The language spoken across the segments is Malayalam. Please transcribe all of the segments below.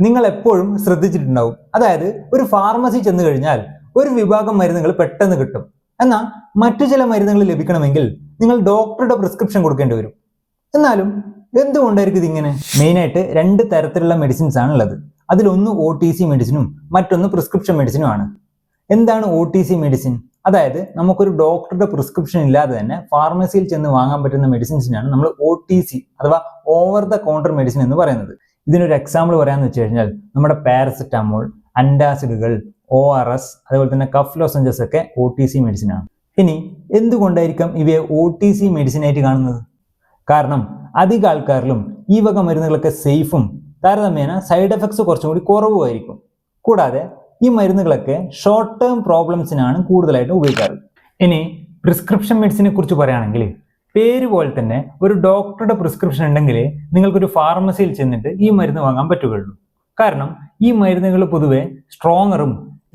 നിങ്ങൾ എപ്പോഴും ശ്രദ്ധിച്ചിട്ടുണ്ടാവും. അതായത് ഒരു ഫാർമസി ചെന്ന് കഴിഞ്ഞാൽ ഒരു വിഭാഗം മരുന്നുകൾ പെട്ടെന്ന് കിട്ടും. എന്നാൽ മറ്റു ചില മരുന്നുകൾ ലഭിക്കണമെങ്കിൽ നിങ്ങൾ ഡോക്ടറുടെ പ്രിസ്ക്രിപ്ഷൻ കൊടുക്കേണ്ടി വരും. എന്നാലും എന്തുകൊണ്ടായിരിക്കും ഇതിങ്ങനെ? മെയിനായിട്ട് 2 തരത്തിലുള്ള മെഡിസിൻസ് ആണ് ഉള്ളത്. അതിലൊന്ന് OTC മെഡിസിനും മറ്റൊന്ന് പ്രിസ്ക്രിപ്ഷൻ മെഡിസിനും ആണ്. എന്താണ് OTC മെഡിസിൻ? അതായത് നമുക്കൊരു ഡോക്ടറുടെ പ്രിസ്ക്രിപ്ഷൻ ഇല്ലാതെ തന്നെ ഫാർമസിയിൽ ചെന്ന് വാങ്ങാൻ പറ്റുന്ന മെഡിസിൻസിനാണ് നമ്മൾ OTC അഥവാ ഓവർ ദ കൗണ്ടർ മെഡിസിൻ എന്ന് പറയുന്നത്. ഇതിനൊരു എക്സാമ്പിൾ പറയാന്ന് വെച്ച് കഴിഞ്ഞാൽ നമ്മുടെ പാരസെറ്റാമോൾ, അന്റാസിഡുകൾ, ORS, അതുപോലെ തന്നെ കഫ് ലോസഞ്ചസ് ഒക്കെ OTC മെഡിസിൻ ആണ്. ഇനി എന്തുകൊണ്ടായിരിക്കാം ഇവയെ OTC മെഡിസിൻ ആയിട്ട് കാണുന്നത്? കാരണം അധിക ആൾക്കാരിലും ഈ വക മരുന്നുകളൊക്കെ സേഫും താരതമ്യേന സൈഡ് എഫക്ട്സ് കുറച്ചും കൂടി കുറവുമായിരിക്കും. കൂടാതെ ഈ മരുന്നുകളൊക്കെ ഷോർട്ട് ടേം പ്രോബ്ലംസിനാണ് കൂടുതലായിട്ട് ഉപയോഗിക്കാറ്. ഇനി പ്രിസ്ക്രിപ്ഷൻ മെഡിസിനെ കുറിച്ച് പറയുകയാണെങ്കിൽ പേര് പോലെ തന്നെ ഒരു ഡോക്ടറുടെ പ്രിസ്ക്രിപ്ഷൻ ഉണ്ടെങ്കിൽ നിങ്ങൾക്കൊരു ഫാർമസിയിൽ ചെന്നിട്ട് ഈ മരുന്ന് വാങ്ങാൻ പറ്റുകയുള്ളൂ. കാരണം ഈ മരുന്നുകൾ പൊതുവെ സ്ട്രോങ്ങറും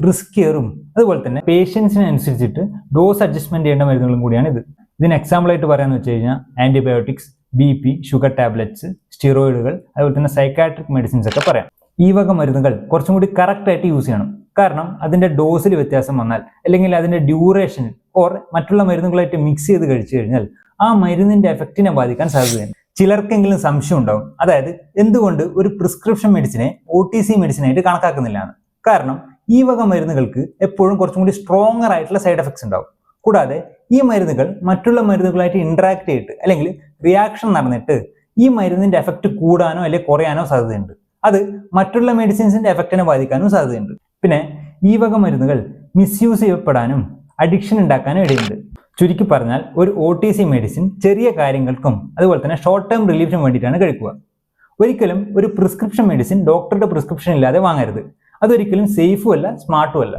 റിസ്കിയറും അതുപോലെ തന്നെ പേഷ്യൻസിനനുസരിച്ചിട്ട് ഡോസ് അഡ്ജസ്റ്റ്മെന്റ് ചെയ്യേണ്ട മരുന്നുകളും കൂടിയാണ് ഇത്. ഇതിന് എക്സാമ്പിൾ ആയിട്ട് പറയാന്ന് വെച്ച് കഴിഞ്ഞാൽ ആന്റിബയോട്ടിക്സ്, BP, ഷുഗർ ടാബ്ലറ്റ്സ്, സ്റ്റിറോയിഡുകൾ, അതുപോലെ തന്നെ സൈക്കാട്രിക് മെഡിസിൻസ് ഒക്കെ പറയാം. ഈ വക മരുന്നുകൾ കുറച്ചും കൂടി കറക്റ്റ് ആയിട്ട് യൂസ് ചെയ്യണം. കാരണം അതിന്റെ ഡോസിൽ വ്യത്യാസം വന്നാൽ അല്ലെങ്കിൽ അതിന്റെ ഡ്യൂറേഷൻ ഓർ മറ്റുള്ള മരുന്നുകളായിട്ട് മിക്സ് ചെയ്ത് കഴിച്ചു കഴിഞ്ഞാൽ ആ മരുന്നിന്റെ എഫക്റ്റിനെ ബാധിക്കാൻ സാധ്യതയുണ്ട്. ചിലർക്കെങ്കിലും സംശയം ഉണ്ടാവും, അതായത് എന്തുകൊണ്ട് ഒരു പ്രിസ്ക്രിപ്ഷൻ മെഡിസിനെ OTC മെഡിസിനായിട്ട് കണക്കാക്കുന്നില്ല എന്ന്. കാരണം ഈ വക മരുന്നുകൾക്ക് എപ്പോഴും കുറച്ചും കൂടി സ്ട്രോങ്ങർ ആയിട്ടുള്ള സൈഡ് എഫക്ട്സ് ഉണ്ടാവും. കൂടാതെ ഈ മരുന്നുകൾ മറ്റുള്ള മരുന്നുകളായിട്ട് ഇന്ററാക്ട് ചെയ്തിട്ട് അല്ലെങ്കിൽ റിയാക്ഷൻ നടന്നിട്ട് ഈ മരുന്നിന്റെ എഫക്റ്റ് കൂടാനോ അല്ലെങ്കിൽ കുറയാനോ സാധ്യതയുണ്ട്. അത് മറ്റുള്ള മെഡിസിൻസിന്റെ എഫക്റ്റിനെ ബാധിക്കാനും സാധ്യതയുണ്ട്. പിന്നെ ഈ വക മരുന്നുകൾ മിസ്യൂസ് ചെയ്യപ്പെടാനും അഡിക്ഷൻ ഉണ്ടാക്കാനും ഇടയുണ്ട്. ചുരുക്കി പറഞ്ഞാൽ ഒരു OTC മെഡിസിൻ ചെറിയ കാര്യങ്ങൾക്കും അതുപോലെ തന്നെ ഷോർട്ട് ടേം റിലീഫിനും വേണ്ടിയിട്ടാണ് കഴിക്കുക. ഒരിക്കലും ഒരു പ്രിസ്ക്രിപ്ഷൻ മെഡിസിൻ ഡോക്ടറുടെ പ്രിസ്ക്രിപ്ഷൻ ഇല്ലാതെ വാങ്ങരുത്. അതൊരിക്കലും സേഫും അല്ല, സ്മാർട്ടും അല്ല.